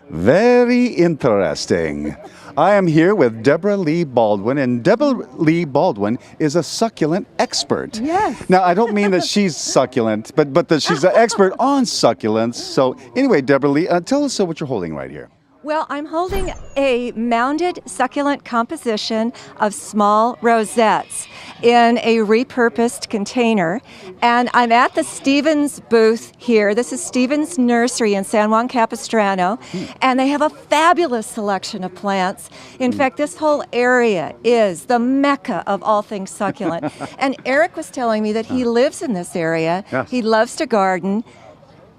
Very interesting. I am here with Deborah Lee Baldwin, and Deborah Lee Baldwin is a succulent expert. Yes. Now, I don't mean that she's succulent, but that she's an expert on succulents. So anyway, Deborah Lee, tell us what you're holding right here. Well, I'm holding a mounded succulent composition of small rosettes in a repurposed container. And I'm at the Stevens booth here. This is Stevens Nursery in San Juan Capistrano. And they have a fabulous selection of plants. In fact, this whole area is the mecca of all things succulent. And Erik was telling me that he lives in this area. Yes. He loves to garden.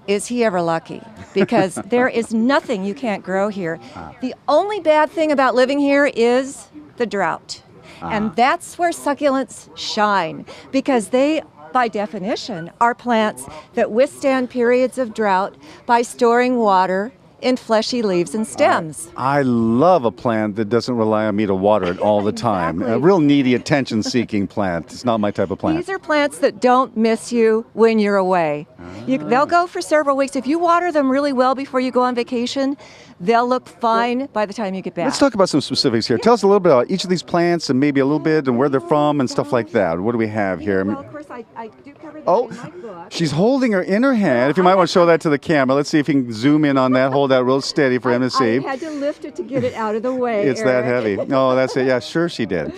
Is he ever lucky? Because there is nothing you can't grow here. The only bad thing about living here is the drought. And that's where succulents shine, because they, by definition, are plants that withstand periods of drought by storing water in fleshy leaves and stems. I love a plant that doesn't rely on me to water it all the time. Exactly. A real needy, attention-seeking plant. It's not my type of plant. These are plants that don't miss you when you're away. They'll go for several weeks. If you water them really well before you go on vacation, they'll look fine by the time you get back. Let's talk about some specifics here. Tell us a little bit about each of these plants and maybe a little bit and where they're from and stuff like that. What do we have here? Well, of course, I do cover that Oh, in my book. she's holding her in her hand. If you might want to show that to the camera. Let's see if you can zoom in on that. Hold that real steady for him to see. I had to lift it to get it out of the way. It's that Erik. heavy. No, that's it. Yeah, sure she did.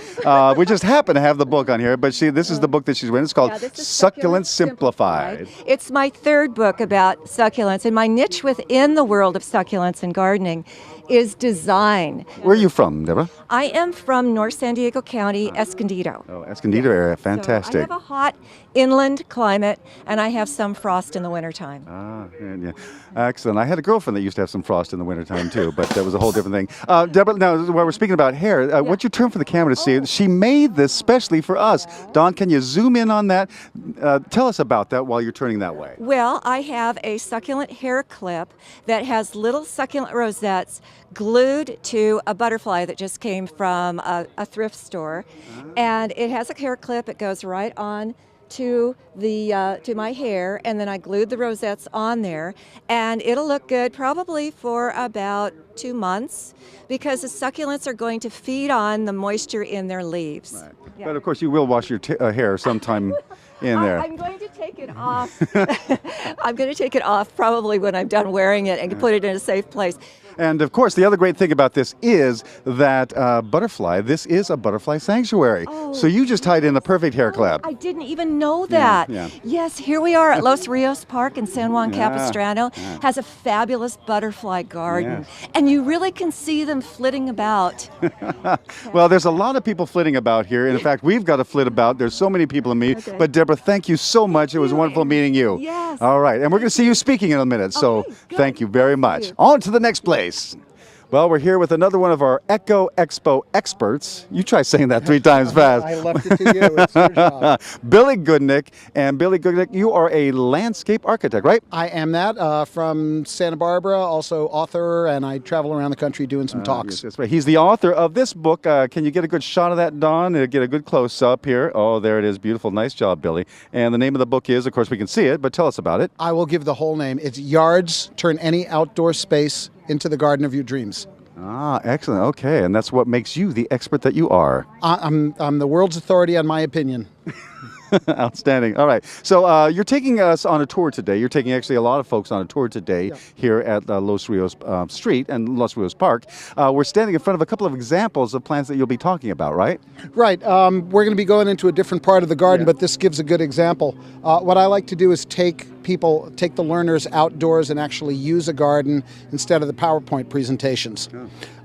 We just happen to have the book on here, but this is the book that she's reading. It's called Yeah, this is Succulent Simplified. It's my third book about succulents, and my niche within the world of succulents and gardening is design. Where are you from, Deborah? I am from North San Diego County, Escondido. Oh, Escondido area. So I Fantastic. have a hot inland climate, and I have some frost in the wintertime. Yeah. Excellent. I had a girlfriend that used to have some frost in the wintertime too, but that was a whole different thing. Deborah, now while we're speaking about hair, what's your turn for the camera to see? She made this specially for us. Dawn, can you zoom in on that? Tell us about that while you're turning that way. Well, I have a succulent hair clip that has little succulent rosettes glued to a butterfly that just came from a thrift store. And it has a hair clip. It goes right on to my hair, and then I glued the rosettes on there, and it'll look good probably for about 2 months, because the succulents are going to feed on the moisture in their leaves. Right. Yeah. But of course, you will wash your hair sometime in there. I'm going to take it off. I'm going to take it off probably when I'm done wearing it and put it in a safe place. And of course, the other great thing about this is that this is a butterfly sanctuary. So you just tied in the perfect hair clip. I didn't even know that. Yeah. Yes, here we are at Los Rios Park in San Juan Capistrano. Yeah. Has a fabulous butterfly garden. Yes. And you really can see them flitting about. Well, there's a lot of people flitting about here. In fact, we've got to flit about. There's so many people to meet. Okay. But Deborah, thank you so much. It was wonderful meeting you. Yes. All right. And we're going to see you speaking in a minute. So Okay, good. thank you very much. you. On to the next place. Well, we're here with another one of our Expo experts. You try saying that 3 times fast. I left it to you. It's your job. Billy Goodnick. And Billy Goodnick, you are a landscape architect, right? I am that from Santa Barbara, also author, and I travel around the country doing some talks. Yes, that's right. He's the author of this book. Can you get a good shot of that, Don? Get a good close-up here. Oh, there it is. Beautiful. Nice job, Billy. And the name of the book is, of course, we can see it, but tell us about it. I will give the whole name. It's Yards Turn Any Outdoor Space into the Garden of Your Dreams. Ah, excellent. Okay, and that's what makes you the expert that you are. I'm the world's authority on my opinion. Outstanding. All right. So you're taking us on a tour today. You're taking actually a lot of folks on a tour today here at Los Rios Street and Los Rios Park. We're standing in front of a couple of examples of plants that you'll be talking about, right? Right. We're going to be going into a different part of the garden, but this gives a good example. What I like to do is take the learners outdoors and actually use a garden instead of the PowerPoint presentations.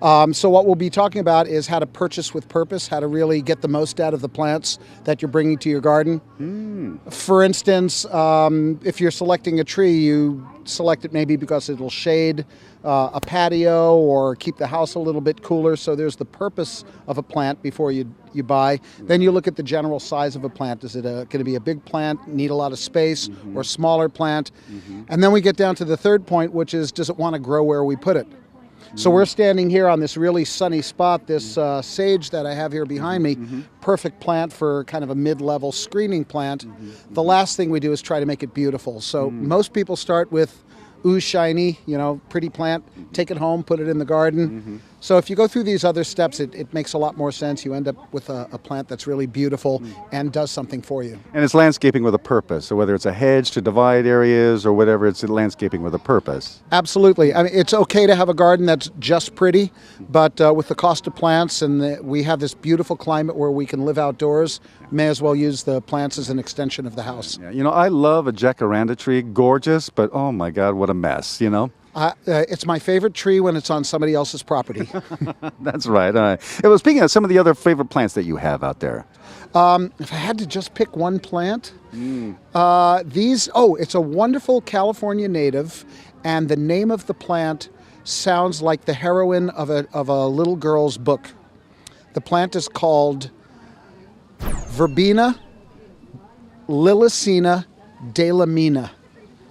So what we'll be talking about is how to purchase with purpose, how to really get the most out of the plants that you're bringing to your garden. For instance, if you're selecting a tree, you select it maybe because it'll shade a patio or keep the house a little bit cooler. So there's the purpose of a plant before you buy. Then you look at the general size of a plant. Is it going to be a big plant, need a lot of space, or smaller plant? And then we get down to the third point, which is, does it want to grow where we put it? So we're standing here on this really sunny spot, this sage that I have here behind me, perfect plant for kind of a mid-level screening plant. The last thing we do is try to make it beautiful. So most people start with ooh, shiny, pretty plant, take it home, put it in the garden. So if you go through these other steps, it makes a lot more sense. You end up with a plant that's really beautiful and does something for you. And it's landscaping with a purpose. So whether it's a hedge to divide areas or whatever, it's landscaping with a purpose. Absolutely. I mean, it's okay to have a garden that's just pretty, but with the cost of plants and we have this beautiful climate where we can live outdoors, may as well use the plants as an extension of the house. Yeah, I love a jacaranda tree, gorgeous, but oh my God, what a mess, It's my favorite tree when it's on somebody else's property. That's right. All right. Well, speaking of some of the other favorite plants that you have out there. If I had to just pick one plant, it's a wonderful California native, and the name of the plant sounds like the heroine of a little girl's book. The plant is called Verbena lilacina de la Mina.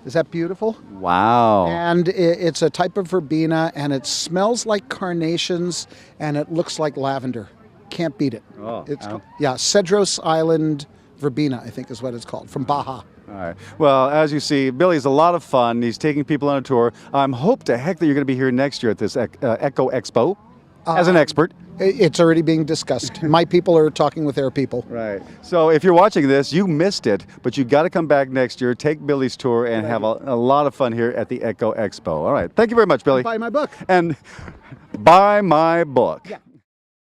Is that beautiful? Wow. And it's a type of verbena, and it smells like carnations, and it looks like lavender. Can't beat it. Oh, Cedros Island verbena, I think is what it's called, from Baja. All right. Well, as you see, Billy's a lot of fun. He's taking people on a tour. Hope to heck that you're going to be here next year at this Eco Expo as an expert. It's already being discussed. My people are talking with their people. Right. So if you're watching this, you missed it, but you got to come back next year, take Billy's tour, and have a lot of fun here at the Eco Expo. All right. Thank you very much, Billy. Buy my book. And buy my book. Yeah.